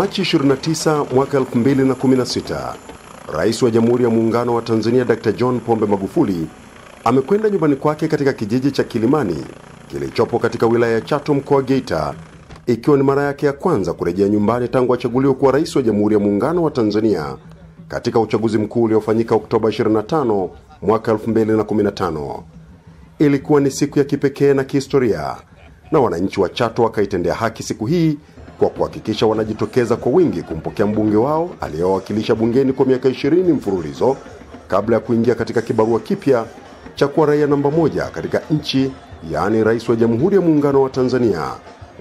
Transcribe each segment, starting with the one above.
Machi 29 mwaka 2016, Rais wa Jamhuri ya Muungano wa Tanzania Dr. John Pombe Magufuli amekwenda nyumbani kwake katika kijiji cha Kilimani kilichopo katika wilaya ya Chato mkoa wa Geita, ikiwa ni mara yake ya kwanza kurejea nyumbani tangu achaguliwe kuwa Rais wa Jamhuri ya Muungano wa Tanzania katika uchaguzi mkuu uliofanyika Oktoba 25 mwaka 2015. Ilikuwa ni siku ya kipekee na kihistoria, na wananchi wa Chato wakaitendea haki siku hii kwa kuhakikisha wanajitokeza kwa wingi kumpokea mbunge wao aliyewakilisha bungeni kwa miaka 20 mfululizo kabla ya kuingia katika kibarua kipya cha kuwa raia namba 1 katika nchi, yaani Rais wa Jamhuri ya Muungano wa Tanzania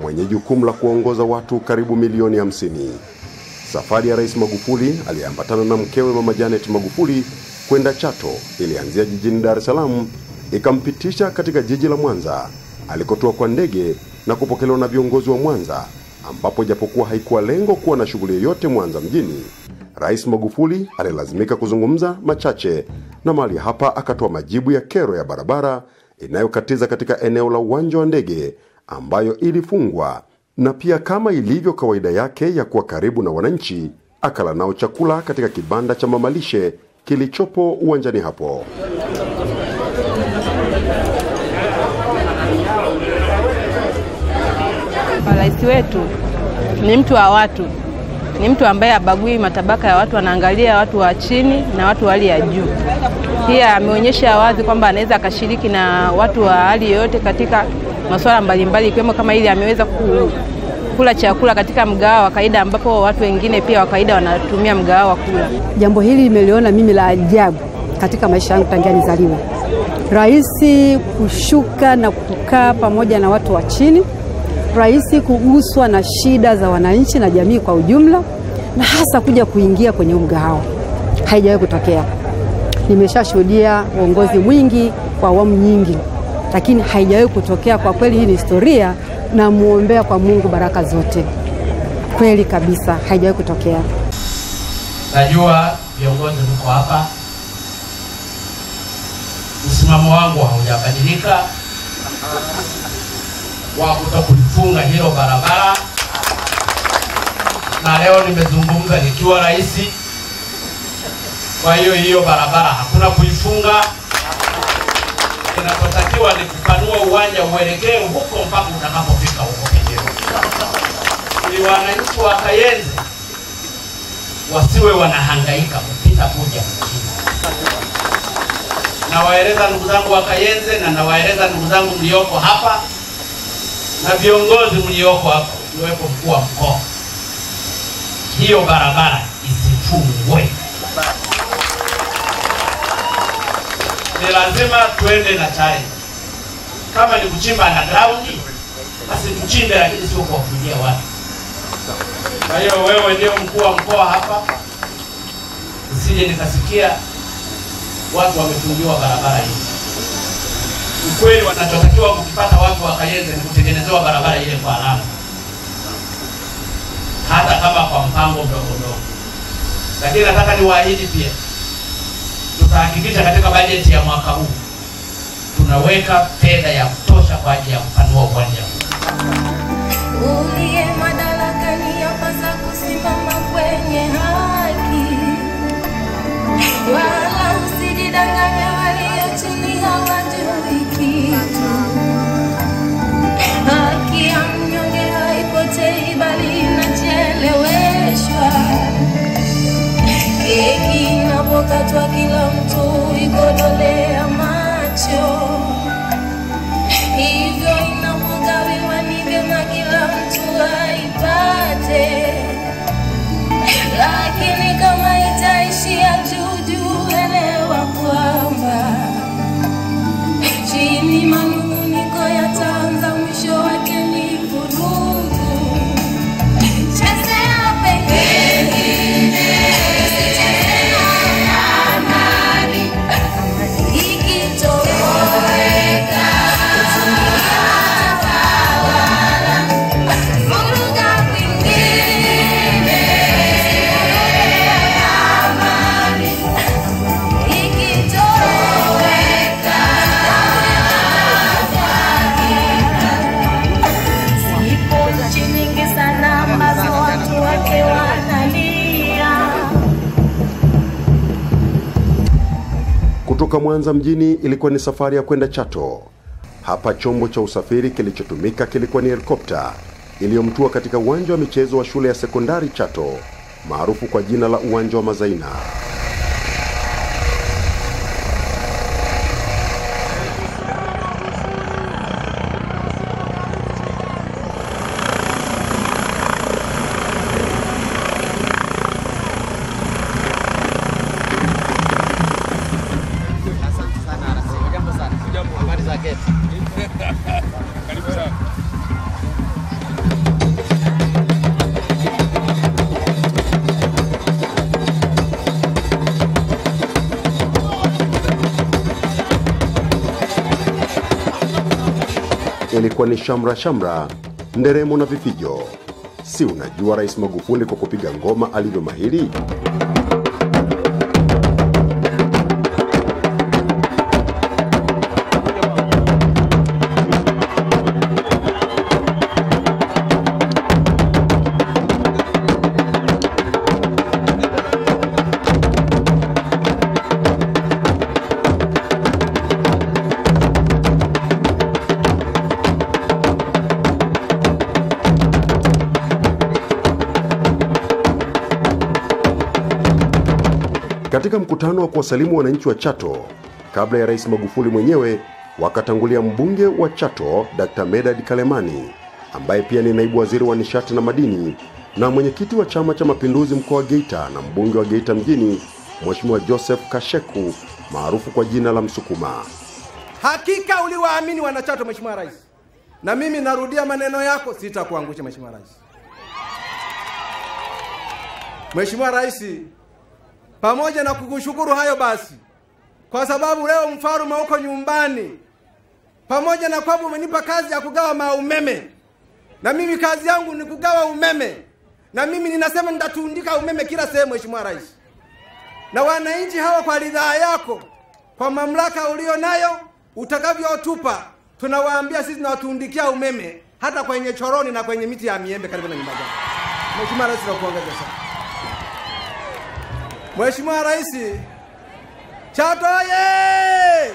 mwenye jukumu la kuongoza watu karibu milioni 50. Safari ya Rais Magufuli aliyeambatana na mkewe Mama Janet Magufuli kwenda Chato ilianzia jijini Dar es Salaam, ikampitisha katika jiji la Mwanza alikotua kwa ndege na kupokelewa na viongozi wa Mwanza, ambapo japokuwa haikuwa lengo kuwa na shughuli yoyote Mwanza mjini, Rais Magufuli alilazimika kuzungumza machache, na mali hapa akatoa majibu ya kero ya barabara inayokatiza katika eneo la uwanja wa ndege ambayo ilifungwa, na pia kama ilivyo kawaida yake ya kuwa karibu na wananchi, akala nao chakula katika kibanda cha mamalishe kilichopo uwanjani hapo. Rais wetu ni mtu wa watu, ni mtu ambaye habagui matabaka ya watu, anaangalia watu wa chini na watu wa hali ya juu. Pia ameonyesha wazi kwamba anaweza akashiriki na watu wa hali yoyote katika masuala mbalimbali, ikiwemo kama ile ameweza kula chakula katika mgahawa wa kawaida, ambapo watu wengine pia wa kawaida wanatumia mgahawa wa kula. Jambo hili nimeliona mimi la ajabu katika maisha yangu tangia nizaliwe. Rais kushuka na kukaa pamoja na watu wa chini, Rais kuguswa na shida za wananchi na jamii kwa ujumla, na hasa kuja kuingia kwenye mgahawa. Haijawahi kutokea. Nimeshashuhudia uongozi mwingi kwa awamu nyingi, lakini haijawahi kutokea. Kwa kweli hii ni historia, na muombea kwa Mungu baraka zote. Kweli kabisa haijawahi kutokea. Najua viongozi mko hapa, msimamo wangu haujabadilika wa kutokufunga hilo barabara, na leo nimezungumza nikiwa rais. Kwa hiyo barabara hakuna kuifunga. Kinachotakiwa ni kupanua uwanja uelekee huko mpaka utakapofika huko penyewe, ili wananchi wa Kayenze wasiwe wanahangaika kupita kuja mjini. Nawaeleza ndugu zangu wa Kayenze, na nawaeleza ndugu zangu mlioko hapa na viongozi mlioko hapa, uwepo mkuu wa mkoa, hiyo barabara isifungwe. Ni lazima tuende na challenge. Kama ni kuchimba underground, basi tuchimbe, lakini sio kuwafungia watu. Kwa hiyo wewe ndio mkuu wa mkoa hapa, usije nikasikia watu wamefungiwa barabara hii. Ukweli wanachotakiwa kukipata watu wa Kayenze ni kutengenezewa barabara ile kwa alama, hata kama kwa mpango mdogo. Lakini nataka niwaahidi pia, tutahakikisha katika bajeti ya mwaka huu tunaweka fedha ya kutosha kwa ajili ya kupanua uwanja huu. Uliye madarakani yapasa kusimama kwenye haki, wala usijidanganye walio chini hawajui kitu. Haki ya mnyonge haipotei bali inacheleweshwa. Keki inapokatwa kila mtu ikodolea macho, hivyo inapogawiwa ni vyema kila mtu aipate. Lakini kama itaishia juu, elewa kwamba chini manunguniko yataanza, mwisho wake ni vurugu. Chezea pengine, chezea nani, Kutoka Mwanza mjini ilikuwa ni safari ya kwenda Chato. Hapa chombo cha usafiri kilichotumika kilikuwa ni helikopta iliyomtua katika uwanja wa michezo wa shule ya sekondari Chato, maarufu kwa jina la uwanja wa Mazaina. Ilikuwa ni shamra, nderemo na vifijo. Si unajua Rais Magufuli kwa kupiga ngoma alivyo mahiri? Katika mkutano wa kuwasalimu wananchi wa Chato, kabla ya Rais Magufuli mwenyewe, wakatangulia mbunge wa Chato Dr. Medad Kalemani, ambaye pia ni naibu waziri wa nishati na madini na mwenyekiti wa Chama cha Mapinduzi mkoa wa Geita, na mbunge wa Geita mjini Mheshimiwa Joseph Kasheku maarufu kwa jina la Msukuma. Hakika uliwaamini wanachato Mheshimiwa Rais. Na mimi narudia maneno yako, sitakuangusha Mheshimiwa Rais. Mheshimiwa Rais, pamoja na kukushukuru hayo basi, kwa sababu leo mfalme uko nyumbani, pamoja na kwamba umenipa kazi ya kugawa umeme, na mimi kazi yangu ni kugawa umeme, na mimi ninasema nitatundika umeme kila sehemu Mheshimiwa Rais. Na wananchi hawa kwa ridhaa yako, kwa mamlaka ulionayo, utakavyotupa, tunawaambia sisi tunawatundikia umeme hata kwenye choroni na kwenye miti ya miembe karibu na nyumba zao. Mheshimiwa Rais, tunakuongeza sana. Mheshimiwa Rais, Chato ye!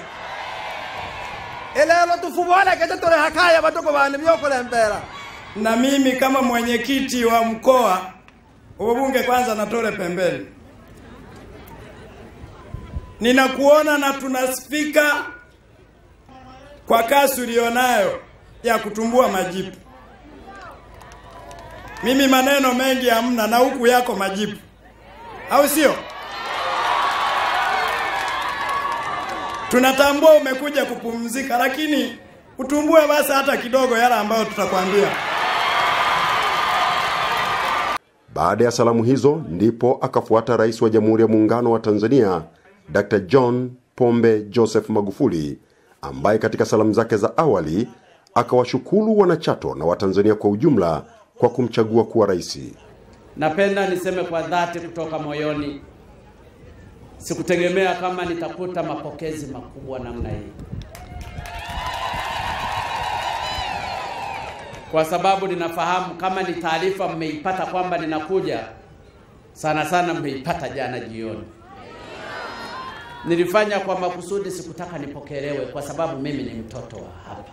Elelo tufubona kete tole hakaya batoko bane byokole mbera. Na mimi kama mwenyekiti wa mkoa, ubunge kwanza natole pembeni. Ninakuona na tunaspika kwa kasi ulionayo ya kutumbua majibu. Mimi maneno mengi hamna na huku yako majibu. Au sio? Tunatambua umekuja kupumzika, lakini utumbue basi hata kidogo yale ambayo tutakwambia. Baada ya salamu hizo ndipo akafuata Rais wa Jamhuri ya Muungano wa Tanzania Dr. John Pombe Joseph Magufuli, ambaye katika salamu zake za awali akawashukuru wanachato na Watanzania kwa ujumla kwa kumchagua kuwa rais. Napenda niseme kwa dhati kutoka moyoni, sikutegemea kama nitakuta mapokezi makubwa namna hii. Kwa sababu ninafahamu kama ni taarifa mmeipata kwamba ninakuja, sana mmeipata jana jioni. Nilifanya kwa makusudi, sikutaka nipokelewe kwa sababu mimi ni mtoto wa hapa.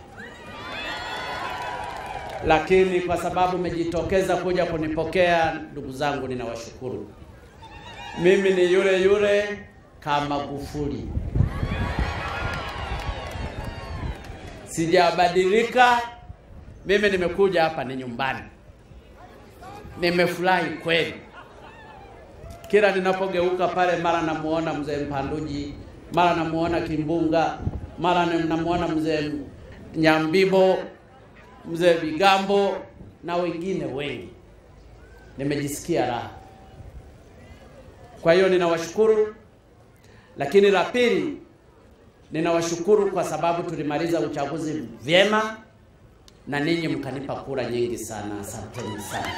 Lakini kwa sababu mmejitokeza kuja kunipokea, ndugu zangu, ninawashukuru. Mimi ni yule kama Magufuli. Sijabadilika. Mimi nimekuja hapa ni nyumbani. Nimefurahi kweli. Kila ninapogeuka pale, mara namuona mzee Mpanduji, mara namuona Kimbunga, mara namuona mzee Nyambibo, mzee Bigambo na wengine wengi. Nimejisikia raha. Kwa hiyo ninawashukuru. Lakini la pili, ninawashukuru kwa sababu tulimaliza uchaguzi vyema na ninyi mkanipa kura nyingi sana. Asanteni sana.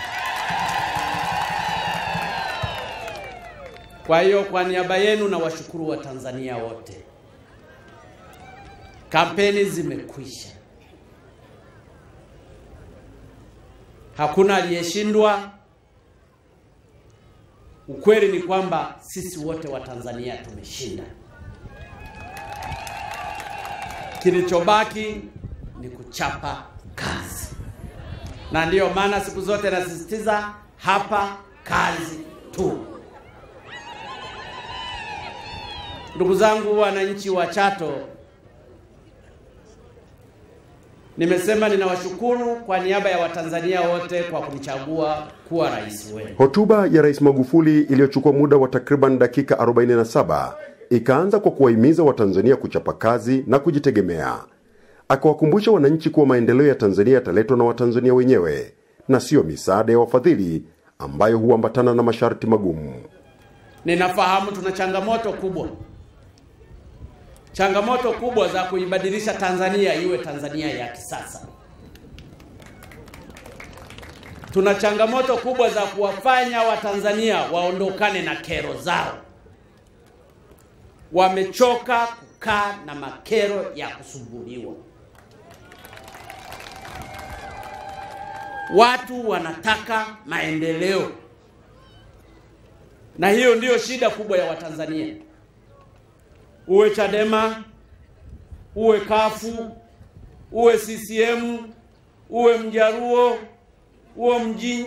Kwa hiyo kwa niaba yenu nawashukuru wa Tanzania wote. Kampeni zimekwisha. Hakuna aliyeshindwa. Ukweli ni kwamba sisi wote wa Tanzania tumeshinda. Kilichobaki ni kuchapa kazi, na ndiyo maana siku zote nasisitiza hapa kazi tu. Ndugu zangu wananchi wa Chato, nimesema ninawashukuru kwa niaba ya Watanzania wote kwa kunichagua kuwa rais wenu. Hotuba ya Rais Magufuli iliyochukua muda wa takriban dakika 47 ikaanza kwa kuwahimiza Watanzania kuchapa kazi na kujitegemea. Akawakumbusha wananchi kuwa maendeleo ya Tanzania yataletwa na Watanzania wenyewe na sio misaada ya wafadhili ambayo huambatana na masharti magumu. Ninafahamu tuna changamoto kubwa za kuibadilisha Tanzania iwe Tanzania ya kisasa. Tuna changamoto kubwa za kuwafanya Watanzania waondokane na kero zao. Wamechoka kukaa na makero ya kusumbuliwa. Watu wanataka maendeleo, na hiyo ndiyo shida kubwa ya Watanzania. Uwe Chadema, uwe Kafu, uwe CCM, uwe Mjaruo,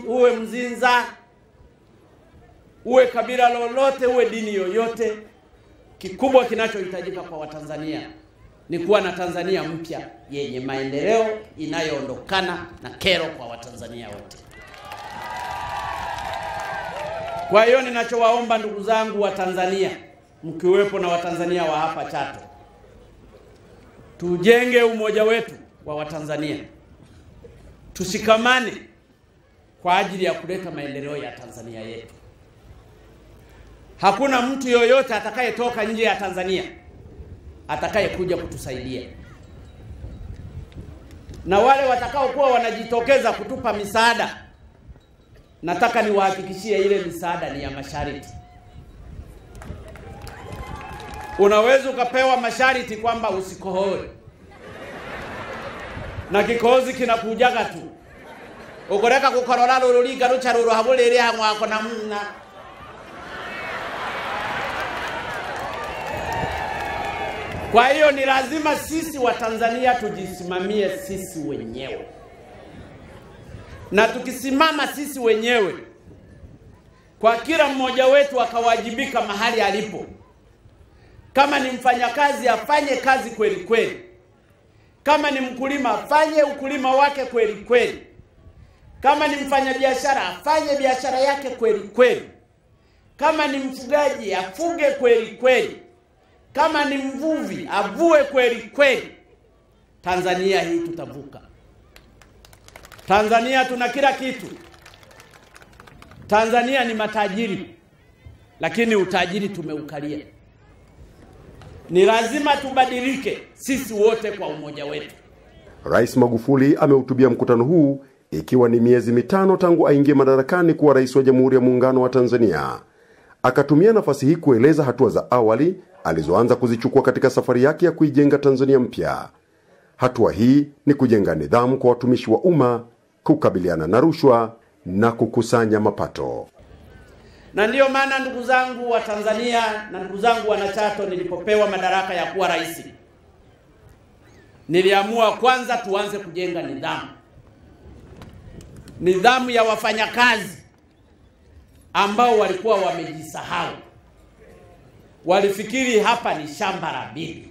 uwe Mzinza, uwe kabila lolote, uwe dini yoyote, kikubwa kinachohitajika kwa Watanzania ni kuwa na Tanzania mpya yenye maendeleo inayoondokana na kero kwa Watanzania wote. Kwa hiyo ninachowaomba ndugu zangu wa Tanzania, mkiwepo na Watanzania wa hapa Chato, tujenge umoja wetu wa Watanzania. Tushikamane kwa ajili ya kuleta maendeleo ya Tanzania yetu. Hakuna mtu yoyote atakayetoka nje ya Tanzania atakayekuja kutusaidia. Na wale watakao kuwa wanajitokeza kutupa misaada, nataka niwahakikishie ile misaada ni ya masharti. Unaweza ukapewa masharti kwamba usikohoe, na kikohozi kinakujaga tu. Ukoreka kukorora ruliga rucharuro habulele hamwako na muna. Kwa hiyo ni lazima sisi wa Tanzania tujisimamie sisi wenyewe. Na tukisimama sisi wenyewe, kwa kila mmoja wetu akawajibika mahali alipo. Kama ni mfanyakazi afanye kazi kweli kweli. Kama ni mkulima afanye ukulima wake kweli kweli. Kama ni mfanyabiashara afanye biashara yake kweli kweli. Kama ni mfugaji afuge kweli kweli. Kama ni mvuvi avue kweli kweli. Tanzania hii tutavuka. Tanzania tuna kila kitu. Tanzania ni matajiri, lakini utajiri tumeukalia. Ni lazima tubadilike sisi wote kwa umoja wetu. Rais Magufuli amehutubia mkutano huu ikiwa ni miezi mitano tangu aingie madarakani kuwa rais wa Jamhuri ya Muungano wa Tanzania. Akatumia nafasi hii kueleza hatua za awali alizoanza kuzichukua katika safari yake ya kuijenga Tanzania mpya. Hatua hii ni kujenga nidhamu kwa watumishi wa umma, kukabiliana na rushwa na kukusanya mapato. Na ndiyo maana ndugu zangu wa Tanzania na ndugu zangu wa Chato, nilipopewa madaraka ya kuwa rais, niliamua kwanza tuanze kujenga nidhamu. Nidhamu ya wafanyakazi ambao walikuwa wamejisahau. Walifikiri hapa ni shamba la bibi.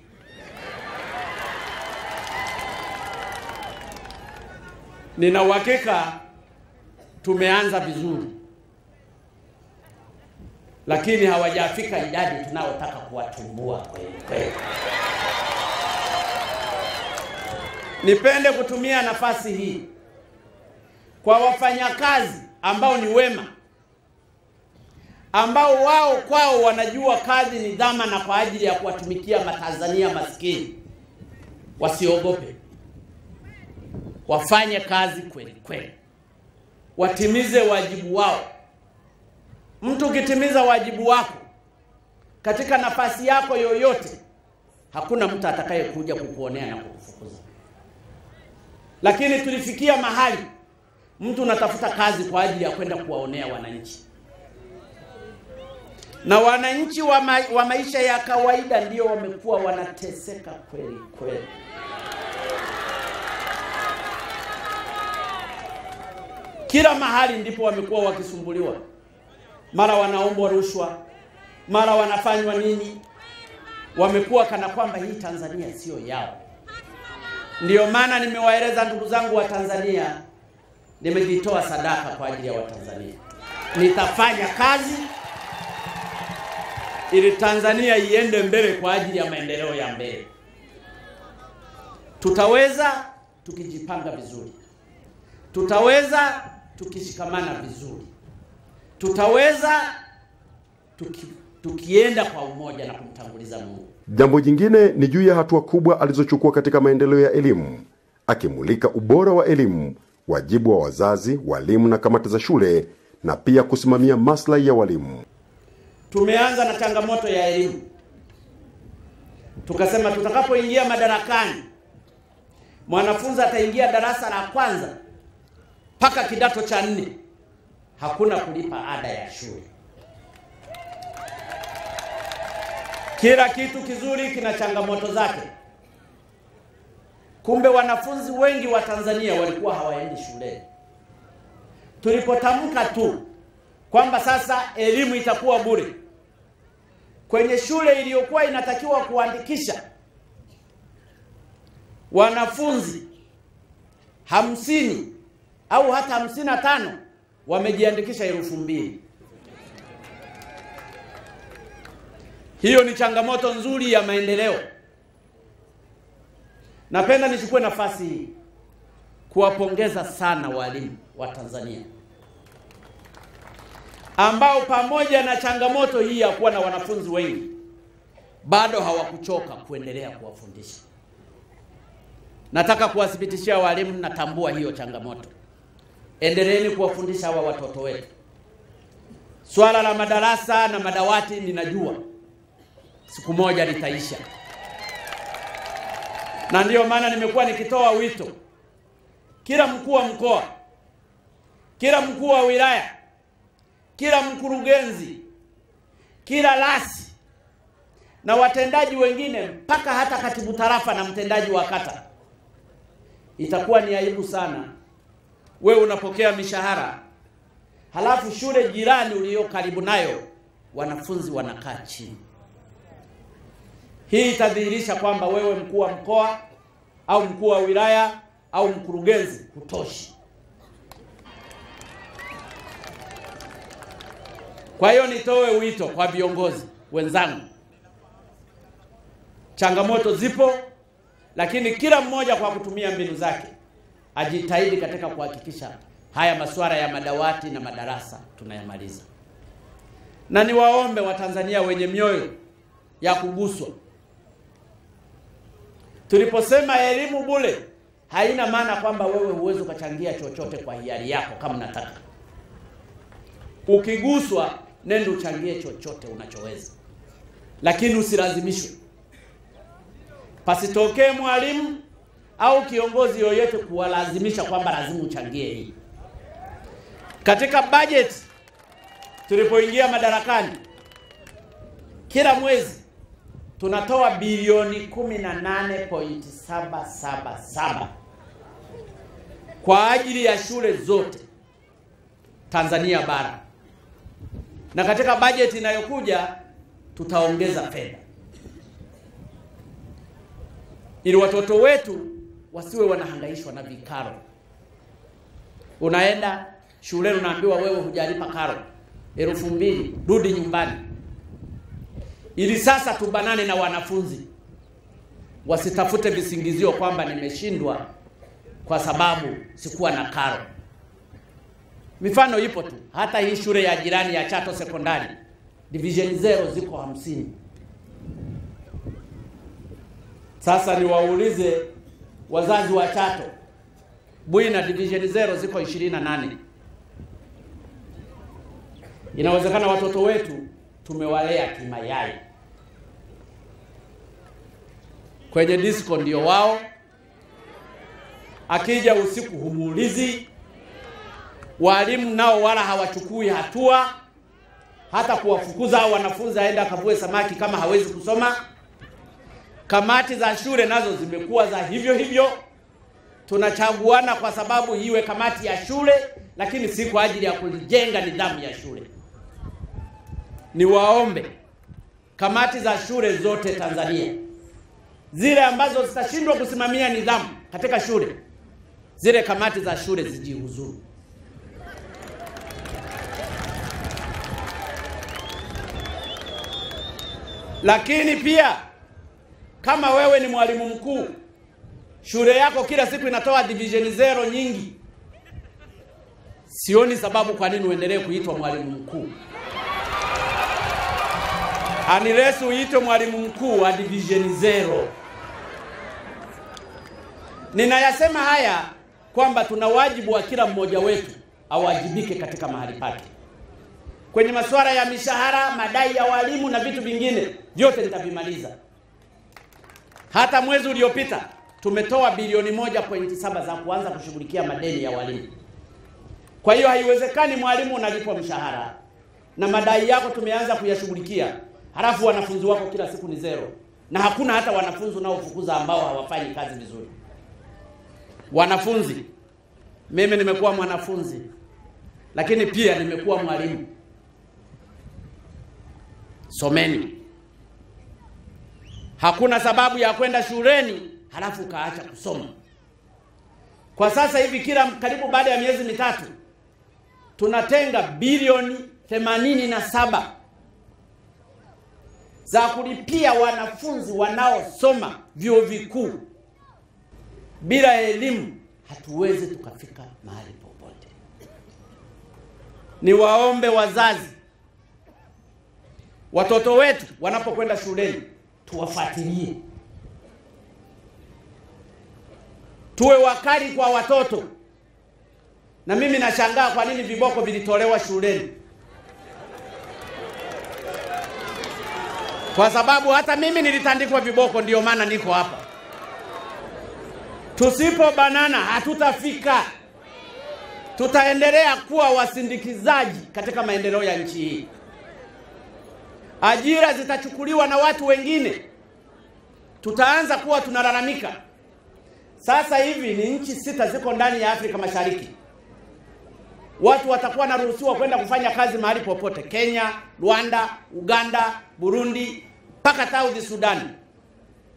Nina uhakika tumeanza vizuri, lakini hawajafika idadi tunaotaka kuwatumbua kweli kweli. Nipende kutumia nafasi hii kwa wafanyakazi ambao ni wema, ambao wao kwao wanajua kazi ni dhama na kwa ajili ya kuwatumikia Matanzania maskini. Wasiogope. Wafanye kazi kweli kweli. Watimize wajibu wao. Mtu ukitimiza wajibu wako katika nafasi yako yoyote, hakuna mtu atakayekuja kukuonea na kukufukuza. Lakini tulifikia mahali mtu unatafuta kazi kwa ajili ya kwenda kuwaonea wananchi. na wananchi wa maisha ya kawaida ndio wamekuwa wanateseka kweli kweli. Kila mahali ndipo wamekuwa wakisumbuliwa. Mara wanaombwa rushwa, mara wanafanywa nini. Wamekuwa kana kwamba hii Tanzania sio yao. Ndio maana nimewaeleza ndugu zangu wa Tanzania, nimejitoa sadaka kwa ajili ya Watanzania. Nitafanya kazi ili Tanzania iende mbele kwa ajili ya maendeleo ya mbele. Tutaweza tukijipanga vizuri. Tutaweza tukishikamana vizuri. Tutaweza tukienda kwa umoja na kumtanguliza Mungu. Jambo jingine ni juu ya hatua kubwa alizochukua katika maendeleo ya elimu, akimulika ubora wa elimu, wajibu wa wazazi, walimu na kamati za shule, na pia kusimamia maslahi ya walimu. Tumeanza na changamoto ya elimu. Tukasema tutakapoingia madarakani, mwanafunzi ataingia darasa la kwanza mpaka kidato cha 4, hakuna kulipa ada ya shule. Kila kitu kizuri kina changamoto zake. Kumbe wanafunzi wengi wa Tanzania walikuwa hawaendi shule. Tulipotamka tu kwamba sasa elimu itakuwa bure, kwenye shule iliyokuwa inatakiwa kuandikisha wanafunzi 50 au hata 55 wamejiandikisha 2,000. Hiyo ni changamoto nzuri ya maendeleo. Napenda nichukue nafasi hii kuwapongeza sana walimu wa Tanzania ambao pamoja na changamoto hii ya kuwa na wanafunzi wengi bado hawakuchoka kuendelea kuwafundisha. Nataka kuwathibitishia walimu, natambua hiyo changamoto. Endeleeni kuwafundisha hawa watoto wetu. Swala la madarasa na madawati ninajua siku moja litaisha. Na ndio maana nimekuwa nikitoa wito, kila mkuu wa mkoa, kila mkuu wa wilaya, kila mkurugenzi, kila rasi na watendaji wengine, mpaka hata katibu tarafa na mtendaji wa kata. Itakuwa ni aibu sana wewe unapokea mishahara, halafu shule jirani uliyo karibu nayo wanafunzi wanakaa chini. Hii itadhihirisha kwamba wewe mkuu wa mkoa au mkuu wa wilaya au mkurugenzi hutoshi. Kwa hiyo nitoe wito kwa viongozi wenzangu. Changamoto zipo, lakini kila mmoja kwa kutumia mbinu zake ajitahidi katika kuhakikisha haya masuala ya madawati na madarasa tunayamaliza. Na niwaombe Watanzania wenye mioyo ya kuguswa, tuliposema elimu bure, haina maana kwamba wewe huwezi ukachangia chochote kwa hiari yako kama unataka. Ukiguswa, nenda uchangie chochote unachoweza, lakini usilazimishwe. Pasitokee mwalimu au kiongozi yoyote kuwalazimisha kwamba lazima uchangie hii. Katika budget tulipoingia madarakani, kila mwezi tunatoa bilioni 18.777 kwa ajili ya shule zote Tanzania bara. Na katika budget inayokuja tutaongeza fedha ili watoto wetu wasiwe wanahangaishwa na vikaro. Unaenda shule unaambiwa wewe hujalipa karo 2,000, rudi nyumbani. Ili sasa tubanane na wanafunzi wasitafute visingizio kwamba nimeshindwa kwa sababu sikuwa na karo. Mifano ipo tu. Hata hii shule ya jirani ya Chato Sekondari, division 0 ziko 50. Sasa niwaulize wazazi wa Chato, Bwina division 0 ziko 28. Inawezekana watoto wetu tumewalea kimayai. Kwenye disco ndio wao. Akija usiku humuulizi. Walimu nao wala hawachukui hatua. hata kuwafukuza hao wanafunzi aenda akavue samaki kama hawezi kusoma. Kamati za shule nazo zimekuwa za hivyo hivyo. Tunachaguana kwa sababu iwe kamati ya shule, lakini si kwa ajili ya kujenga nidhamu ya shule. Niwaombe kamati za shule zote Tanzania, zile ambazo zitashindwa kusimamia nidhamu katika shule, zile kamati za shule zijihuzuru. Lakini pia kama wewe ni mwalimu mkuu, shule yako kila siku inatoa division 0 nyingi, sioni sababu kwa nini uendelee kuitwa mwalimu mkuu. Unless uitwe mwalimu mkuu wa division 0. Ninayasema haya kwamba tuna wajibu wa kila mmoja wetu awajibike katika mahali pake. Kwenye masuala ya mishahara, madai ya walimu na vitu vingine vyote nitavimaliza. Hata mwezi uliopita tumetoa bilioni 1.7 za kuanza kushughulikia madeni ya walimu. Kwa hiyo haiwezekani mwalimu unalipwa mshahara na madai yako tumeanza kuyashughulikia, halafu wanafunzi wako kila siku ni 0, na hakuna hata wanafunzi unaofukuza ambao hawafanyi kazi vizuri. Wanafunzi, mimi nimekuwa mwanafunzi, lakini pia nimekuwa mwalimu. Someni. Hakuna sababu ya kwenda shuleni halafu kaacha kusoma. Kwa sasa hivi karibu baada ya miezi mitatu tunatenga bilioni 87 za kulipia wanafunzi wanaosoma vyuo vikuu. Bila elimu hatuwezi tukafika mahali popote. Niwaombe wazazi, watoto wetu wanapokwenda shuleni tuwafuatilie. Tuwe wakali kwa watoto. Na mimi nashangaa kwa nini viboko vilitolewa shuleni. Kwa sababu hata mimi nilitandikwa viboko, ndio maana niko hapa. Tusipo banana hatutafika. Tutaendelea kuwa wasindikizaji katika maendeleo ya nchi hii. Ajira zitachukuliwa na watu wengine. Tutaanza kuwa tunalalamika. Sasa hivi ni nchi 6 ziko ndani ya Afrika Mashariki. Watu watakuwa naruhusiwa kwenda kufanya kazi mahali popote: Kenya, Rwanda, Uganda, Burundi, mpaka South Sudan.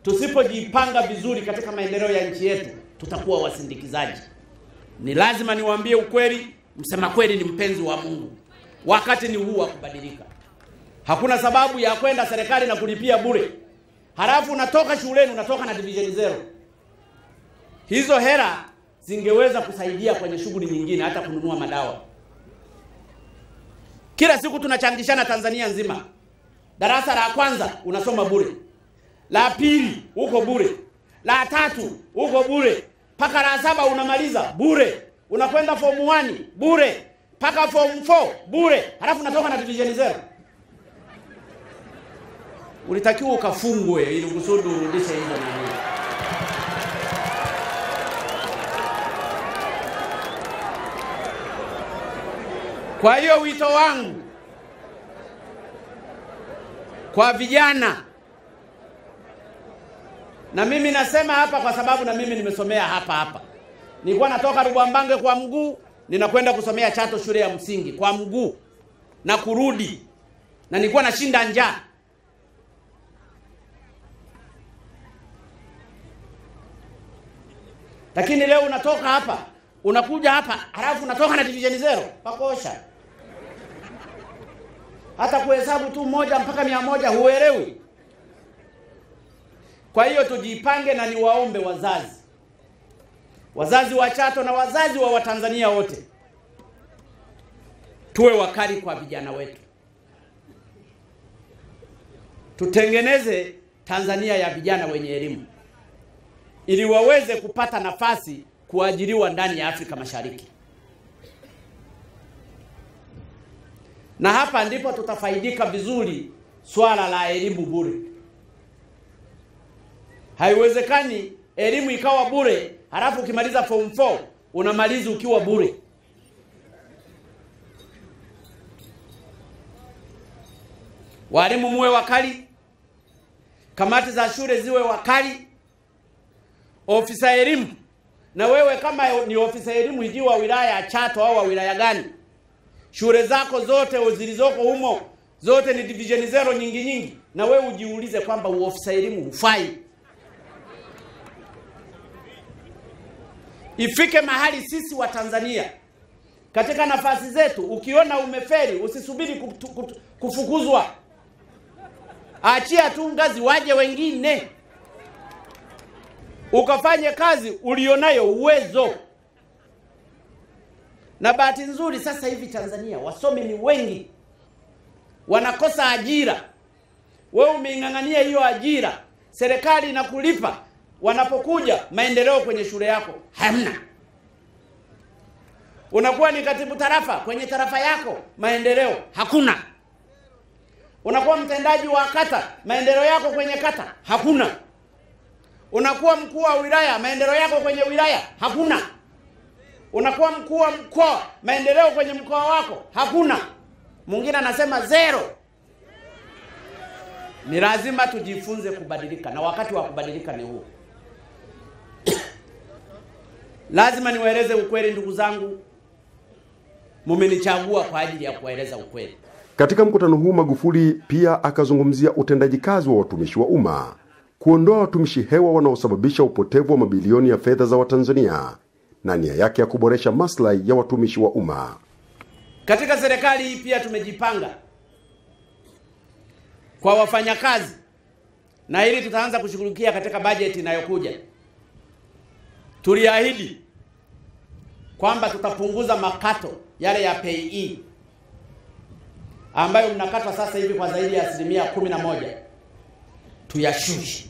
Tusipojipanga vizuri katika maendeleo ya nchi yetu, tutakuwa wasindikizaji. Ni lazima niwaambie ukweli, msema kweli ni mpenzi wa Mungu. Wakati ni huu wa kubadilika. Hakuna sababu ya kwenda serikali na kulipia bure, halafu unatoka shuleni unatoka na division 0. Hizo hela zingeweza kusaidia kwenye shughuli nyingine, hata kununua madawa. Kila siku tunachangishana Tanzania nzima. Darasa la kwanza unasoma bure, la pili uko bure, la tatu uko bure, paka la 7 unamaliza bure, unakwenda form 1 bure, paka form 4 bure, halafu unatoka na division 0. Ulitakiwa ukafungwe ili kusudi urudishe hizo nani. Kwa hiyo wito wangu kwa vijana, na mimi nasema hapa kwa sababu na mimi nimesomea hapa. Nilikuwa natoka Rubambange kwa mguu, ninakwenda kusomea Chato shule ya msingi kwa mguu na kurudi, na nilikuwa nashinda njaa. Lakini leo unatoka hapa, unakuja hapa, halafu unatoka na division 0. Pakosha. Hata kuhesabu tu 1 mpaka 100 huelewi. Kwa hiyo tujipange, na niwaombe wazazi wa Chato na wazazi wa Watanzania wote, tuwe wakali kwa vijana wetu. Tutengeneze Tanzania ya vijana wenye elimu, ili waweze kupata nafasi kuajiriwa ndani ya Afrika Mashariki. Na hapa ndipo tutafaidika vizuri swala la elimu bure. Haiwezekani elimu ikawa bure, halafu ukimaliza form 4 unamaliza ukiwa bure. walimu muwe wakali, kamati za shule ziwe wakali, ofisa elimu, na wewe kama ni ofisa elimu hiji wa wilaya ya Chato au wa wilaya gani, shule zako zote zilizoko humo zote ni division 0 nyingi, na wewe ujiulize kwamba uofisa elimu hufai. Ifike mahali sisi wa Tanzania katika nafasi zetu, ukiona umeferi usisubiri kufukuzwa. Achia tu ngazi waje wengine, ukafanye kazi ulionayo uwezo. Na bahati nzuri sasa hivi Tanzania wasomi ni wengi, wanakosa ajira. Wewe umeingangania hiyo ajira, serikali inakulipa, wanapokuja maendeleo kwenye shule yako hamna. Unakuwa ni katibu tarafa, kwenye tarafa yako maendeleo hakuna. Unakuwa mtendaji wa kata, maendeleo yako kwenye kata hakuna. Unakuwa mkuu wa wilaya, maendeleo yako kwenye wilaya hakuna. Unakuwa mkuu wa mkoa, maendeleo kwenye mkoa wako hakuna. Mwingine anasema 0. Ni lazima tujifunze kubadilika, na wakati wa kubadilika ni huu. Lazima niwaeleze ukweli ndugu zangu. Mumenichagua kwa ajili ya kueleza ukweli. Katika mkutano huu Magufuli pia akazungumzia utendaji kazi wa watumishi wa umma, kuondoa watumishi hewa wanaosababisha upotevu wa mabilioni ya fedha za Watanzania, na nia yake ya kuboresha maslahi ya watumishi wa umma. Katika serikali hii pia tumejipanga kwa wafanyakazi, na hili tutaanza kushughulikia katika bajeti inayokuja. Tuliahidi kwamba tutapunguza makato yale ya PAYE ambayo mnakatwa sasa hivi kwa zaidi ya 11%. Tuyashushe.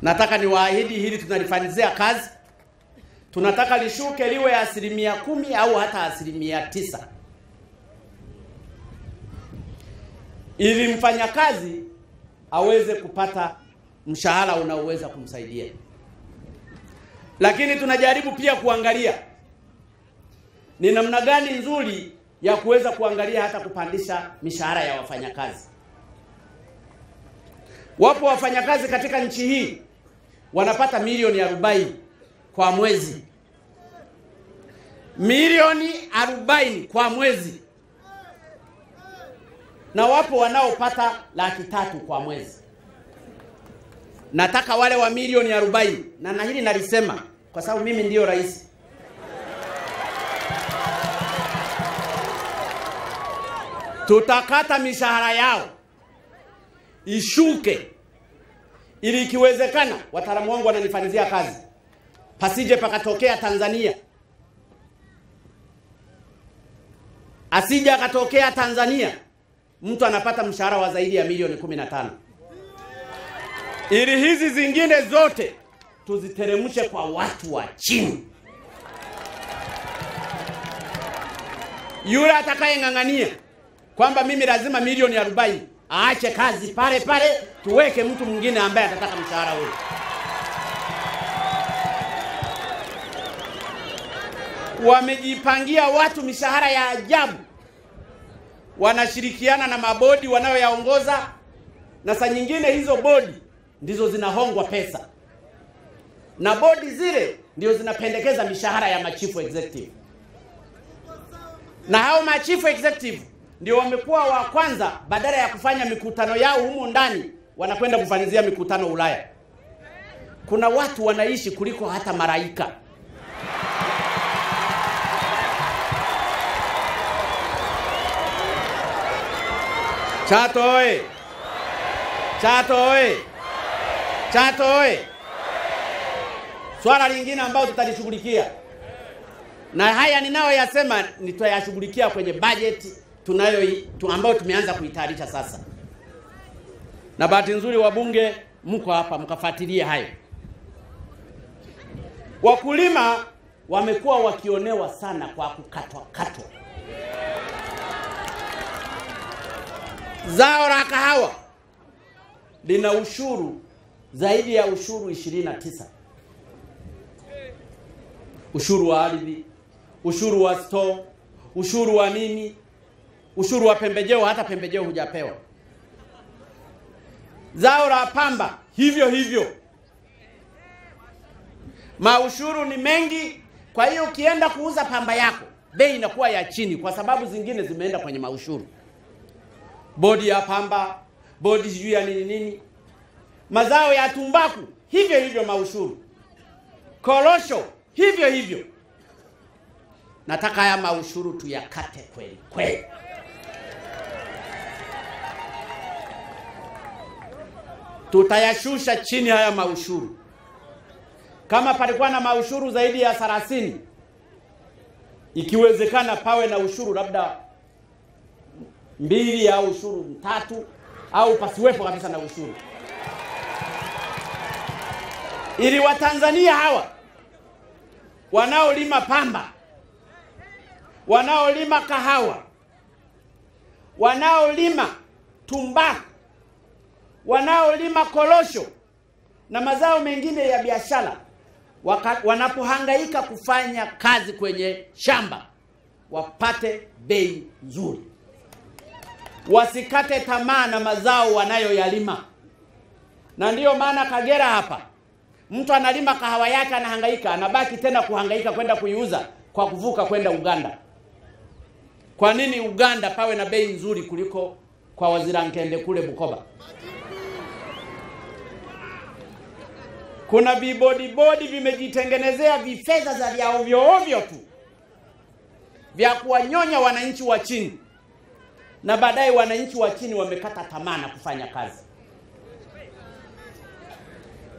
Nataka niwaahidi hili tunalifanyizia kazi. Tunataka lishuke liwe 10% au hata 9%. Ili mfanyakazi aweze kupata mshahara unaoweza kumsaidia. Lakini tunajaribu pia kuangalia ni namna gani nzuri ya kuweza kuangalia hata kupandisha mishahara ya wafanyakazi. Wapo wafanyakazi katika nchi hii wanapata milioni 40 kwa mwezi. Milioni 40 kwa mwezi. Na wapo wanaopata 300,000 kwa mwezi. Nataka wale wa milioni 40, na hili nalisema kwa sababu mimi ndio rais. Tutakata mishahara yao ishuke, ili ikiwezekana, wataalamu wangu wananifanyizia kazi, pasije pakatokea Tanzania, asije akatokea Tanzania mtu anapata mshahara wa zaidi ya milioni 15. Ili hizi zingine zote tuziteremshe kwa watu wa chini. Yule atakayengangania kwamba mimi lazima milioni 40, aache kazi pale pale, tuweke mtu mwingine ambaye atataka mshahara huo. Wamejipangia watu mishahara ya ajabu. Wanashirikiana na mabodi wanayoyaongoza, na saa nyingine hizo bodi ndizo zinahongwa pesa. Na bodi zile ndio zinapendekeza mishahara ya machifu executive. Na hao machifu executive ndio wamekuwa wa kwanza, badala ya kufanya mikutano yao humu ndani, wanakwenda kufanyizia mikutano Ulaya. Kuna watu wanaishi kuliko hata malaika. Chato oye! Chato oye! Chato oye! Swala lingine ambalo tutalishughulikia, na haya ninayoyasema nitayashughulikia kwenye bajeti ambayo tumeanza kuitayarisha sasa. Na bahati nzuri wabunge mko hapa mkafuatilie hayo. Wakulima wamekuwa wakionewa sana kwa kukatwa. Zao la kahawa lina ushuru zaidi ya ushuru 29. Ushuru wa ardhi, ushuru wa store, ushuru wa nini, ushuru wa pembejeo, hata pembejeo hujapewa. Zao la pamba hivyo hivyo. Maushuru ni mengi, kwa hiyo ukienda kuuza pamba yako, bei inakuwa ya chini kwa sababu zingine zimeenda kwenye maushuru. Bodi ya pamba, bodi sijui ya nini. Mazao ya tumbaku hivyo hivyo maushuru. Korosho hivyo hivyo. Nataka haya maushuru tuyakate kweli kweli. Tutayashusha chini haya maushuru. Kama palikuwa na maushuru zaidi ya 30, ikiwezekana pawe na ushuru labda 2 au ushuru 3 au pasiwepo kabisa na ushuru. Ili Watanzania hawa wanaolima pamba, wanaolima kahawa, wanaolima tumbaku, wanaolima korosho na mazao mengine ya biashara, wanapohangaika kufanya kazi kwenye shamba, wapate bei nzuri. Wasikate tamaa na mazao wanayoyalima. Na ndiyo maana Kagera hapa, mtu analima kahawa yake anahangaika, anabaki tena kuhangaika kwenda kuiuza kwa kuvuka kwenda Uganda. Kwa nini Uganda pawe na bei nzuri kuliko kwa Wazirankende kule Bukoba? Kuna bodi vimejitengenezea vifedha za vya ovyo ovyo tu vya kuwanyonya wananchi wa chini, na baadaye wananchi wa chini wamekata tamaa na kufanya kazi.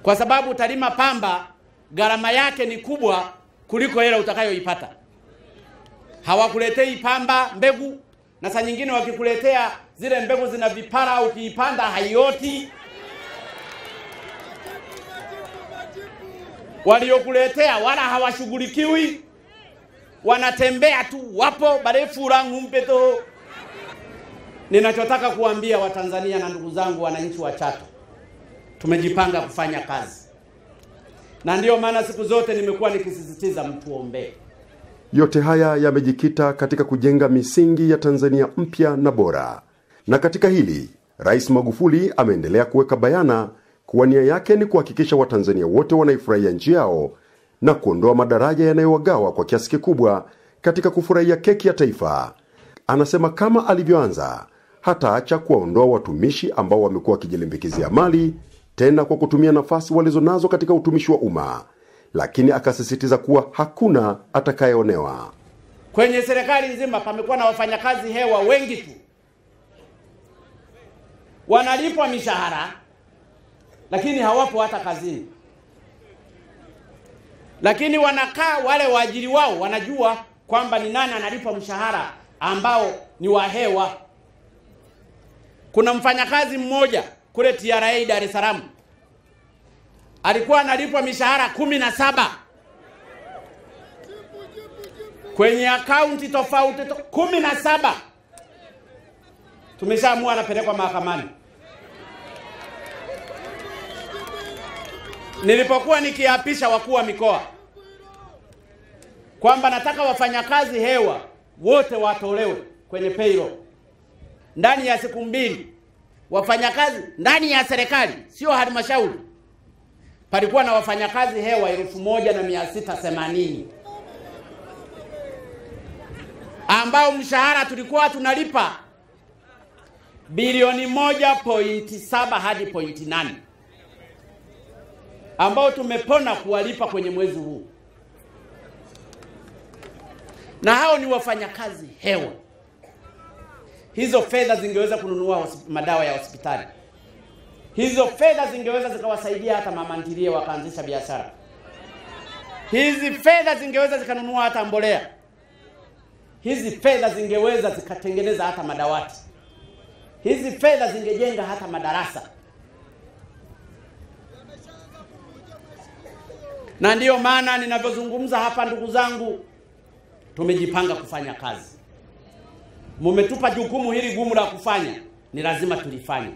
Kwa sababu utalima pamba, gharama yake ni kubwa kuliko hela utakayoipata. Hawakuletei pamba mbegu, na saa nyingine wakikuletea zile mbegu zina vipara, ukiipanda haioti. Waliokuletea wala hawashughulikiwi, wanatembea tu, wapo barefu rangu mpeto. Ninachotaka kuambia Watanzania na ndugu zangu wananchi wa Chato, tumejipanga kufanya kazi. Na ndiyo maana siku zote nimekuwa nikisisitiza mtuombee. Yote haya yamejikita katika kujenga misingi ya Tanzania mpya na bora. Na katika hili, Rais Magufuli ameendelea kuweka bayana kuwa nia yake ni kuhakikisha Watanzania wote wanaifurahia nchi yao na kuondoa madaraja yanayowagawa kwa kiasi kikubwa katika kufurahia keki ya taifa. Anasema kama alivyoanza, hataacha kuwaondoa watumishi ambao wamekuwa wakijilimbikizia mali, tena kwa kutumia nafasi walizonazo katika utumishi wa umma. Lakini akasisitiza kuwa hakuna atakayeonewa. Kwenye serikali nzima pamekuwa na wafanyakazi hewa wengi tu. Wanalipwa mishahara, lakini hawapo hata kazini. Lakini wanakaa wale waajiri wao wanajua kwamba ni nani analipwa mshahara ambao ni wa hewa. Kuna mfanyakazi mmoja kule TRA Dar es Salaam, alikuwa analipwa mishahara 17 kwenye akaunti tofauti 17. Tumeshaamua anapelekwa mahakamani. Nilipokuwa nikiapisha wakuu wa mikoa kwamba nataka wafanyakazi hewa wote watolewe kwenye payroll ndani ya siku 2, wafanyakazi ndani ya serikali, sio halmashauri, palikuwa na wafanyakazi hewa 1680 ambao mshahara tulikuwa tunalipa bilioni 1.7 hadi 0.8, ambao tumepona kuwalipa kwenye mwezi huu. Na hao ni wafanyakazi hewa. Hizo fedha zingeweza kununua madawa ya hospitali. Hizo fedha zingeweza zikawasaidia hata mama ntilie wakaanzisha biashara. Hizi fedha zingeweza zikanunua hata mbolea. Hizi fedha zingeweza zikatengeneza hata madawati. Hizi fedha zingejenga hata madarasa. Na ndiyo maana ninavyozungumza hapa, ndugu zangu, tumejipanga kufanya kazi. Mumetupa jukumu hili gumu la kufanya, ni lazima tulifanye.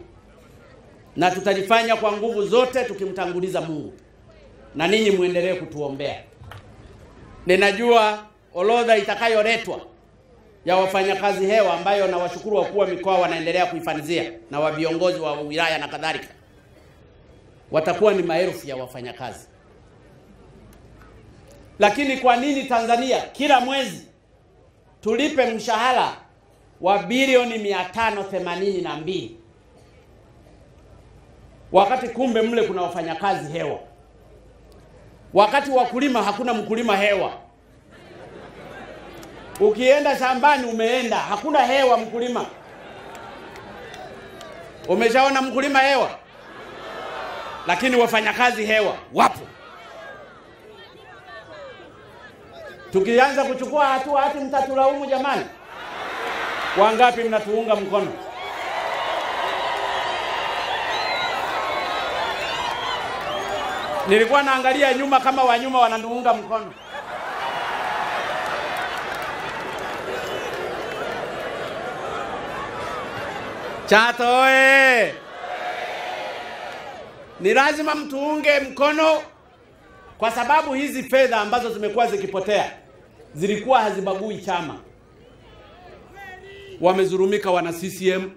Na tutalifanya kwa nguvu zote tukimtanguliza Mungu. Na ninyi muendelee kutuombea. Ninajua orodha itakayoletwa ya wafanyakazi hewa ambayo na washukuru wakuu wa mikoa wanaendelea kuifanyizia na wa viongozi wa wilaya na kadhalika, watakuwa ni maelfu ya wafanyakazi. Lakini kwa nini Tanzania kila mwezi tulipe mshahara wa bilioni 582 wakati kumbe mle kuna wafanyakazi hewa? Wakati wakulima hakuna mkulima hewa. Ukienda shambani umeenda, hakuna hewa mkulima. Umeshaona mkulima hewa? Lakini wafanyakazi hewa wapo. Tukianza kuchukua hatua hati mtatulaumu jamani. Wangapi mnatuunga mkono? Nilikuwa naangalia nyuma kama wanyuma wanatuunga mkono. Chato oye! Ni lazima mtuunge mkono kwa sababu hizi fedha ambazo zimekuwa zikipotea zilikuwa hazibagui chama. Wamezurumika wana CCM,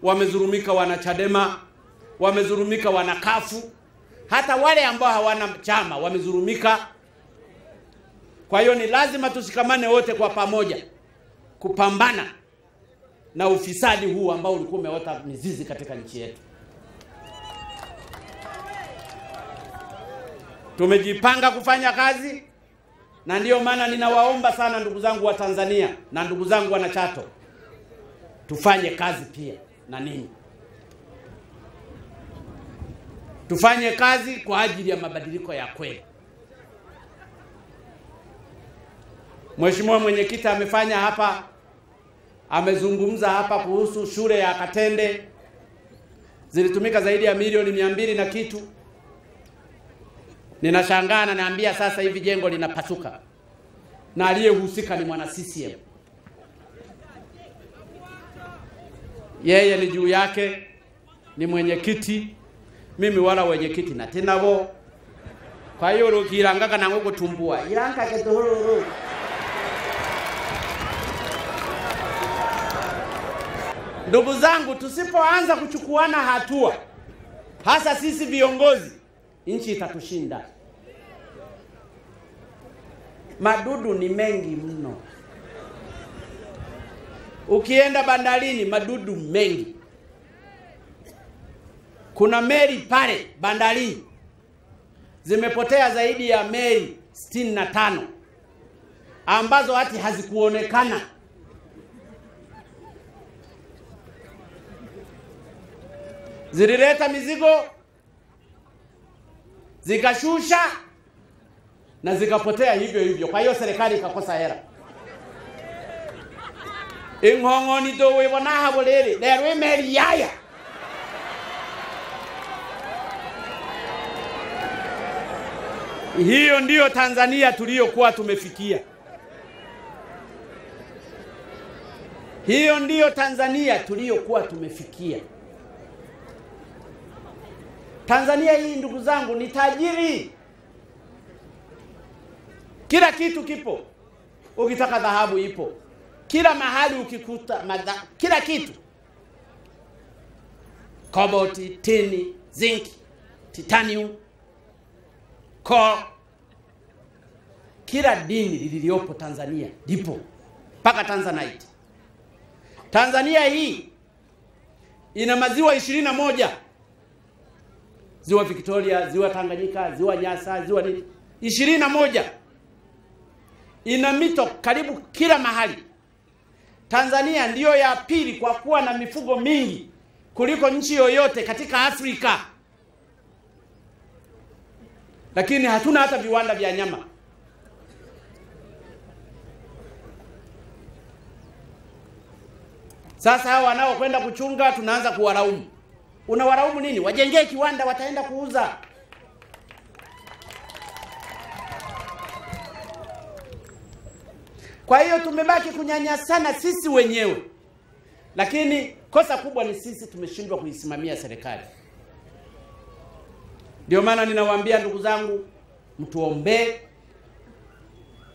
wamezurumika wana Chadema, wamezurumika wana Kafu, hata wale ambao hawana chama wamezurumika. Kwa hiyo ni lazima tushikamane wote kwa pamoja kupambana na ufisadi huu ambao ulikuwa umeota mizizi katika nchi yetu. Tumejipanga kufanya kazi, na ndiyo maana ninawaomba sana ndugu zangu wa Tanzania na ndugu zangu wana Chato, tufanye kazi pia na ninyi. Tufanye kazi kwa ajili ya mabadiliko ya kweli. Mheshimiwa Mwenyekiti amefanya hapa, amezungumza hapa kuhusu shule ya Katende. Zilitumika zaidi ya milioni 200 na kitu. Ninashangaa na naambia sasa hivi jengo linapasuka. Na aliyehusika ni mwana CCM. Yeye ni juu yake, ni mwenyekiti. Mimi wala mwenyekiti na tenabo. Kwa hiyo rukirangaka nango kutumbua. Iranga kedohoro. Ndugu zangu, tusipoanza kuchukuana hatua, hasa sisi viongozi, nchi itatushinda. Madudu ni mengi mno. Ukienda bandarini madudu mengi. Kuna meli pale bandarini zimepotea zaidi ya meli 65 ambazo hati hazikuonekana. Zilileta mizigo, zikashusha na zikapotea hivyo hivyo. Kwa hiyo serikali ikakosa hela. Ingongoni dowe wana habolele lero meli yaya. Hiyo ndiyo Tanzania tuliyokuwa tumefikia. Hiyo ndiyo Tanzania tuliyokuwa tumefikia. Tanzania hii ndugu zangu ni tajiri. Kila kitu kipo. Ukitaka dhahabu ipo. Kila mahali ukikuta kila kitu. Cobalt, tin, zinc, titanium, coal. Kila dini liliopo Tanzania lipo. Paka Tanzanite. Tanzania hii ina maziwa 21. Ziwa Victoria, ziwa Tanganyika, ziwa Nyasa, ziwa nini? 21. Ina mito karibu kila mahali. Tanzania ndiyo ya pili kwa kuwa na mifugo mingi kuliko nchi yoyote katika Afrika. Lakini hatuna hata viwanda vya nyama. Sasa hao wanaokwenda kuchunga tunaanza kuwaraumu. Unawaraumu nini? Wajengee kiwanda wataenda kuuza. Kwa hiyo tumebaki kunyanyasana sisi wenyewe. Lakini kosa kubwa ni sisi tumeshindwa kuisimamia serikali. Ndio maana ninawaambia ndugu zangu, mtuombee.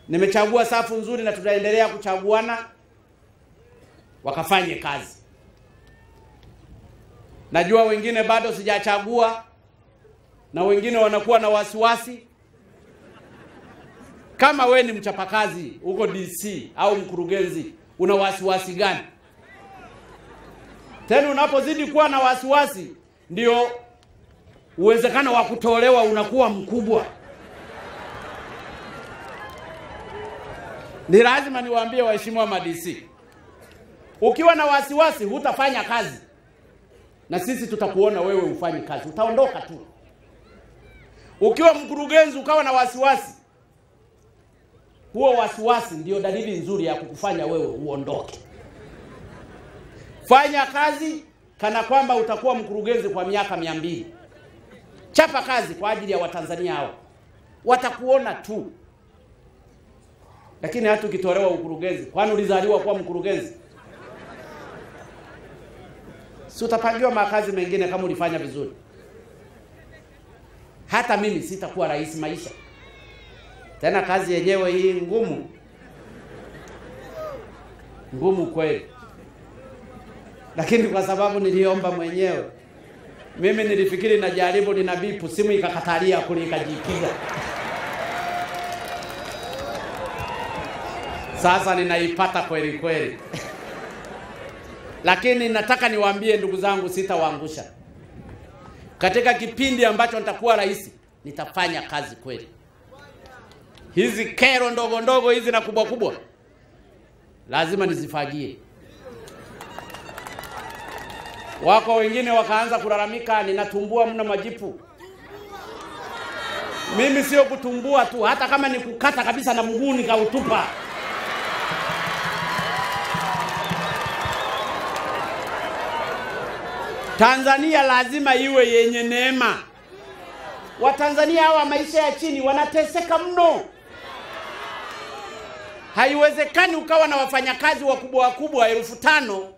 Nimechagua safu nzuri na tutaendelea kuchaguana. wakafanye kazi. Najua wengine bado sijachagua na wengine wanakuwa na wasiwasi. Kama we ni mchapakazi uko DC au mkurugenzi, una wasiwasi gani? Tena unapozidi kuwa na wasiwasi ndio uwezekano wa kutolewa unakuwa mkubwa. Ni lazima niwaambie waheshimiwa ma-DC, ukiwa na wasiwasi hutafanya kazi, na sisi tutakuona wewe ufanye kazi, utaondoka tu. Ukiwa mkurugenzi ukawa na wasiwasi, huo wasiwasi ndio dalili nzuri ya kukufanya wewe uondoke. Fanya kazi kana kwamba utakuwa mkurugenzi kwa miaka 200. Chapa kazi kwa ajili ya Watanzania hao, watakuona tu. Lakini hata ukitolewa ukurugenzi, kwani ulizaliwa kuwa mkurugenzi? Si utapangiwa makazi mengine kama ulifanya vizuri. Hata mimi sitakuwa rais maisha. Tena kazi yenyewe hii ngumu. Ngumu kweli. Lakini kwa sababu niliomba mwenyewe, mimi nilifikiri na jaribu ninabipu, simu ikakatalia kule ikajipiga. Sasa ninaipata kweli kweli. Lakini nataka niwaambie ndugu zangu, sitawaangusha. Katika kipindi ambacho nitakuwa rais, nitafanya kazi kweli. Hizi kero ndogo ndogo hizi na kubwa kubwa lazima nizifagie. Wako wengine wakaanza kulalamika ninatumbua mna majipu. Mimi sio kutumbua tu, hata kama ni kukata kabisa na mguu nikautupa. Tanzania lazima iwe yenye neema. Watanzania hawa maisha ya chini wanateseka mno. Haiwezekani ukawa na wafanyakazi wakubwa wakubwa 5,000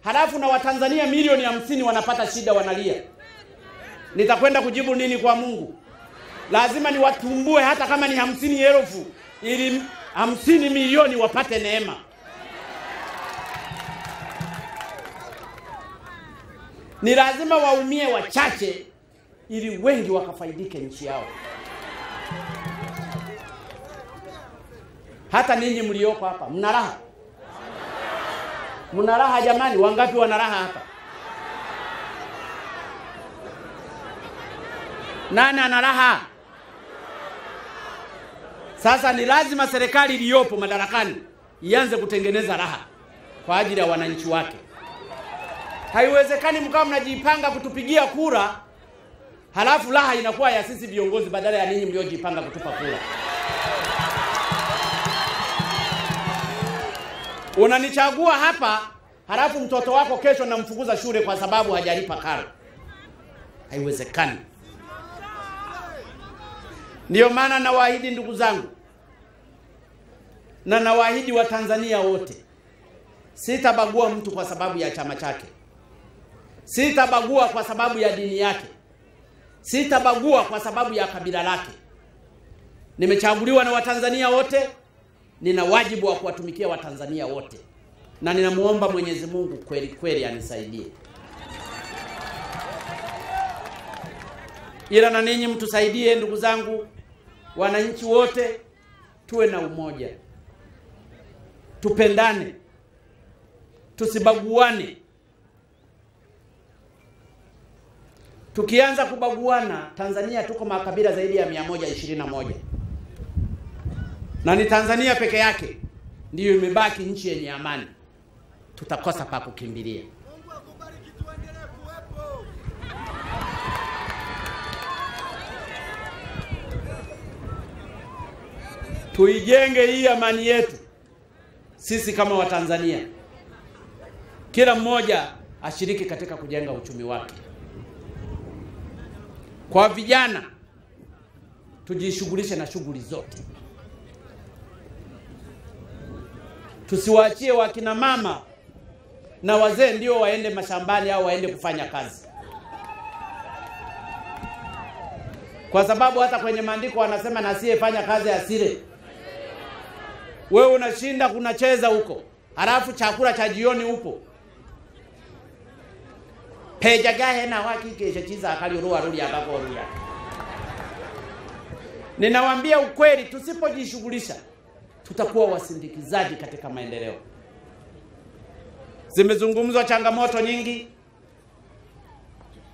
halafu na Watanzania milioni 50 wanapata shida, wanalia. Nitakwenda kujibu nini kwa Mungu? Lazima niwatumbue hata kama ni 50,000 ili 50 milioni wapate neema. Ni lazima waumie wachache ili wengi wakafaidike nchi yao. Hata ninyi mlioko hapa mna raha. Mna raha jamani, wangapi wana raha hapa? Nani ana raha? Sasa ni lazima serikali iliyopo madarakani ianze kutengeneza raha kwa ajili ya wananchi wake. Haiwezekani mkao mnajipanga kutupigia kura, halafu raha inakuwa ya sisi viongozi badala ya ninyi mliojipanga kutupa kura. Unanichagua hapa, halafu mtoto wako kesho namfukuza shule kwa sababu hajalipa karo. Haiwezekani. Ndio maana nawaahidi ndugu zangu, na nawaahidi Watanzania wote, sitabagua mtu kwa sababu ya chama chake. Sitabagua kwa sababu ya dini yake. Sitabagua kwa sababu ya kabila lake. Nimechaguliwa na Watanzania wote, nina wajibu wa kuwatumikia Watanzania wote. Na ninamuomba Mwenyezi Mungu kweli kweli anisaidie. Ila na ninyi mtusaidie ndugu zangu, wananchi wote tuwe na umoja. Tupendane. Tusibaguane. Tukianza kubaguana, Tanzania tuko makabila zaidi ya 121. Na ni Tanzania peke yake ndiyo imebaki nchi yenye amani. Tutakosa pa kukimbilia. Mungu akubariki, tuendelee kuwepo. Tuijenge hii amani yetu sisi kama Watanzania. Kila mmoja ashiriki katika kujenga uchumi wake. Kwa vijana, tujishughulishe na shughuli zote. Tusiwaachie wakina mama na wazee ndio waende mashambani au waende kufanya kazi. Kwa sababu hata kwenye maandiko wanasema na asiyefanya kazi asile. Wewe unashinda kunacheza huko. halafu chakula cha jioni upo. Peja gahe na wakikesha chiza akali ruwa ruli akakoruya. Ninawaambia ukweli, tusipojishughulisha tutakuwa wasindikizaji katika maendeleo. Zimezungumzwa changamoto nyingi.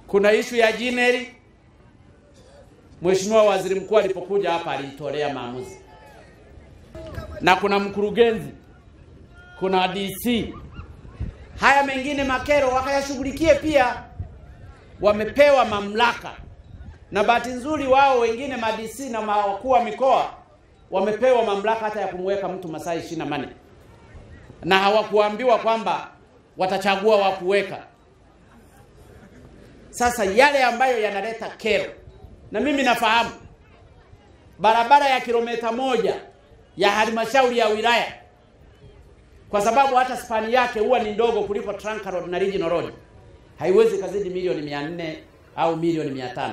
Kuna ishu ya jineri. Mheshimiwa Waziri Mkuu alipokuja hapa alitolea maamuzi. Na kuna mkurugenzi, kuna DC. Haya mengine makero wakayashughulikie pia. Wamepewa mamlaka. Na bahati nzuri wao wengine ma-DC na wakuu wa mikoa wamepewa mamlaka hata ya kumweka mtu masaa 24. Na hawakuambiwa kwamba watachagua wa kuweka. Sasa yale ambayo yanaleta kero, na mimi nafahamu barabara ya kilomita 1 ya halmashauri ya wilaya, kwa sababu hata spani yake huwa ni ndogo kuliko trunk road na regional road, haiwezi kazidi milioni 400 au milioni 500.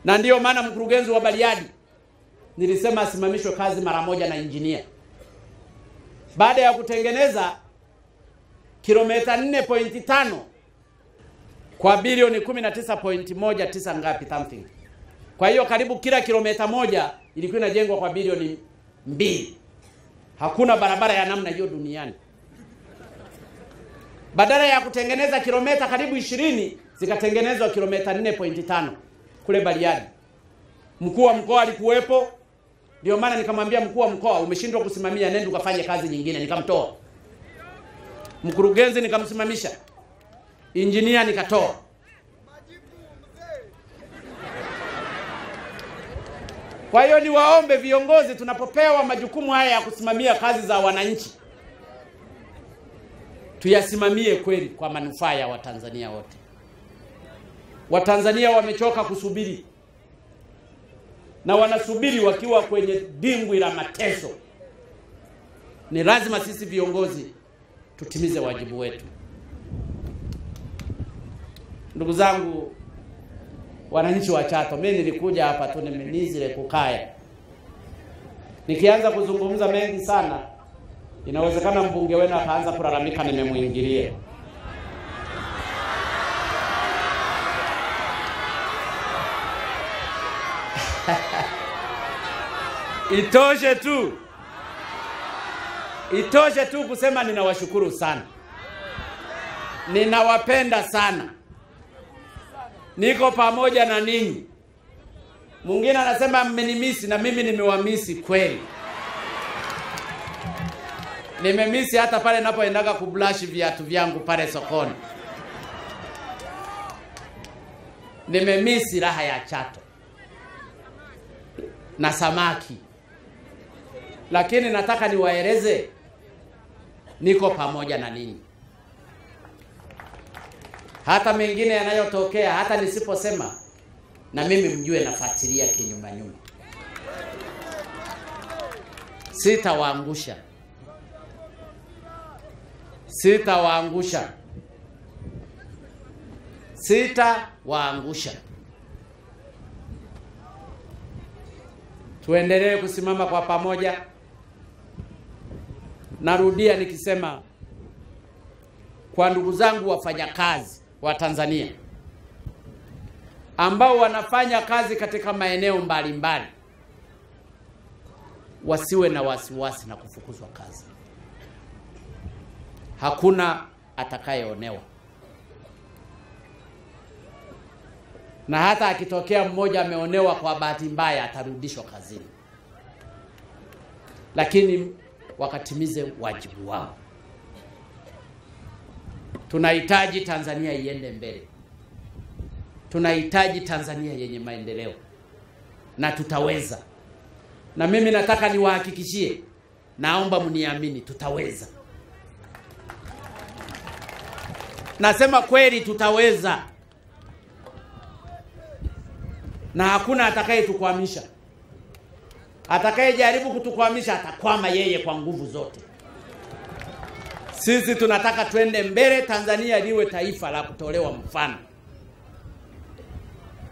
Na ndiyo maana mkurugenzi wa Bariadi nilisema asimamishwe kazi mara moja na engineer. Baada ya kutengeneza kilomita 4.5 kwa bilioni 19.19 ngapi something. Kwa hiyo karibu kila kilomita 1 ilikuwa inajengwa kwa bilioni 2. Hakuna barabara ya namna hiyo duniani. Badala ya kutengeneza kilomita karibu 20 zikatengenezwa kilomita 4.5 kule Bariadi. Mkuu wa mkoa alikuwepo. Ndio maana nikamwambia mkuu wa mkoa, umeshindwa kusimamia, nenda ukafanye kazi nyingine. Nikamtoa. Mkurugenzi nikamsimamisha. Engineer nikatoa. Kwa hiyo ni waombe viongozi, tunapopewa majukumu haya ya kusimamia kazi za wananchi, tuyasimamie kweli kwa manufaa ya Watanzania wote. Watanzania wamechoka kusubiri. Na wanasubiri wakiwa kwenye dimbwi la mateso. Ni lazima sisi viongozi tutimize wajibu wetu. Ndugu zangu wananchi wa Chato, mimi nilikuja hapa tu nimenizile kukaya. Nikianza kuzungumza mengi sana, inawezekana mbunge wenu akaanza kulalamika nimemuingilia. Itoshe tu kusema ninawashukuru sana. Ninawapenda sana. Niko pamoja na ninyi. Mwingine anasema mmenimisi, na mimi nimewamisi kweli. Nimemisi hata pale ninapoendaga kublash viatu vyangu pale sokoni. Nimemisi raha ya Chato na samaki. Lakini nataka niwaeleze niko pamoja na ninyi. Hata mengine yanayotokea, hata nisiposema, na mimi mjue nafuatilia kinyuma nyuma. Sitawaangusha. Tuendelee kusimama kwa pamoja. Narudia nikisema kwa ndugu zangu wafanyakazi wa Tanzania ambao wanafanya kazi katika maeneo mbalimbali, wasiwe na wasiwasi na kufukuzwa kazi. Hakuna atakayeonewa. Na hata akitokea mmoja ameonewa kwa bahati mbaya, atarudishwa kazini. Lakini wakatimize wajibu wao. Tunahitaji Tanzania iende mbele. Tunahitaji Tanzania yenye maendeleo. Na tutaweza. Na mimi nataka niwahakikishie, naomba mniamini, tutaweza. Nasema kweli tutaweza. Na hakuna atakayetukwamisha. Atakayejaribu kutukwamisha atakwama yeye kwa nguvu zote. Sisi tunataka twende mbele, Tanzania liwe taifa la kutolewa mfano.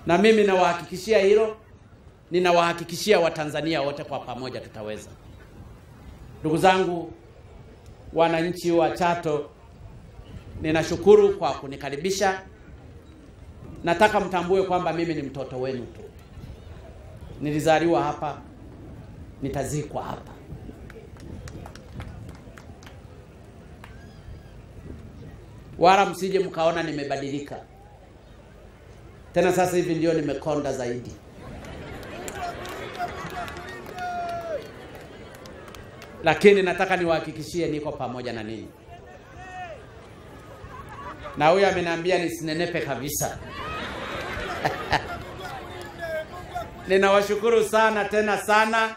Na mimi nawahakikishia hilo, ninawahakikishia Watanzania wote kwa pamoja tutaweza. Ndugu zangu, wananchi wa Chato, ninashukuru kwa kunikaribisha. Nataka mtambue kwamba mimi ni mtoto wenu tu. Nilizaliwa hapa, nitazikwa hapa. Wala msije mkaona nimebadilika. Tena sasa hivi ndio nimekonda zaidi. Lakini nataka niwahakikishie niko pamoja na ninyi. Na huyu ameniambia nisinenepe kabisa. Ninawashukuru sana tena sana.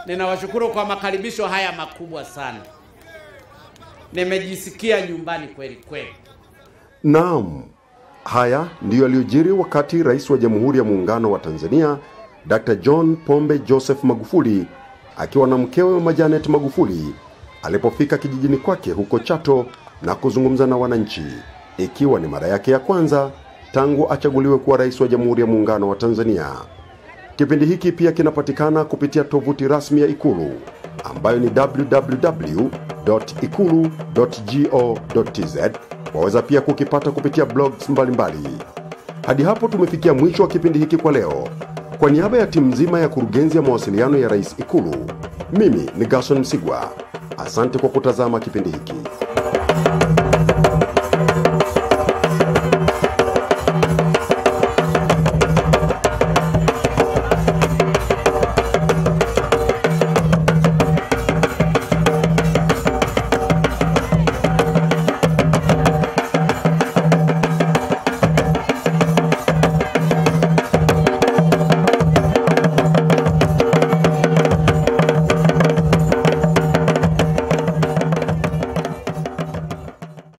Ninawashukuru kwa makaribisho haya makubwa sana. Nimejisikia nyumbani kweli kweli. Naam, haya ndiyo yaliyojiri wakati Rais wa Jamhuri ya Muungano wa Tanzania Dr. John Pombe Joseph Magufuli akiwa na mkewe Mama Janet Magufuli alipofika kijijini kwake huko Chato na kuzungumza na wananchi, ikiwa ni mara yake ya kwanza tangu achaguliwe kuwa Rais wa Jamhuri ya Muungano wa Tanzania. Kipindi hiki pia kinapatikana kupitia tovuti rasmi ya Ikulu ambayo ni www.ikulu.go.tz. Waweza pia kukipata kupitia blogs mbalimbali. Hadi hapo tumefikia mwisho wa kipindi hiki kwa leo. Kwa niaba ya timu nzima ya kurugenzi ya mawasiliano ya Rais Ikulu, mimi ni Gerson Msigwa. Asante kwa kutazama kipindi hiki.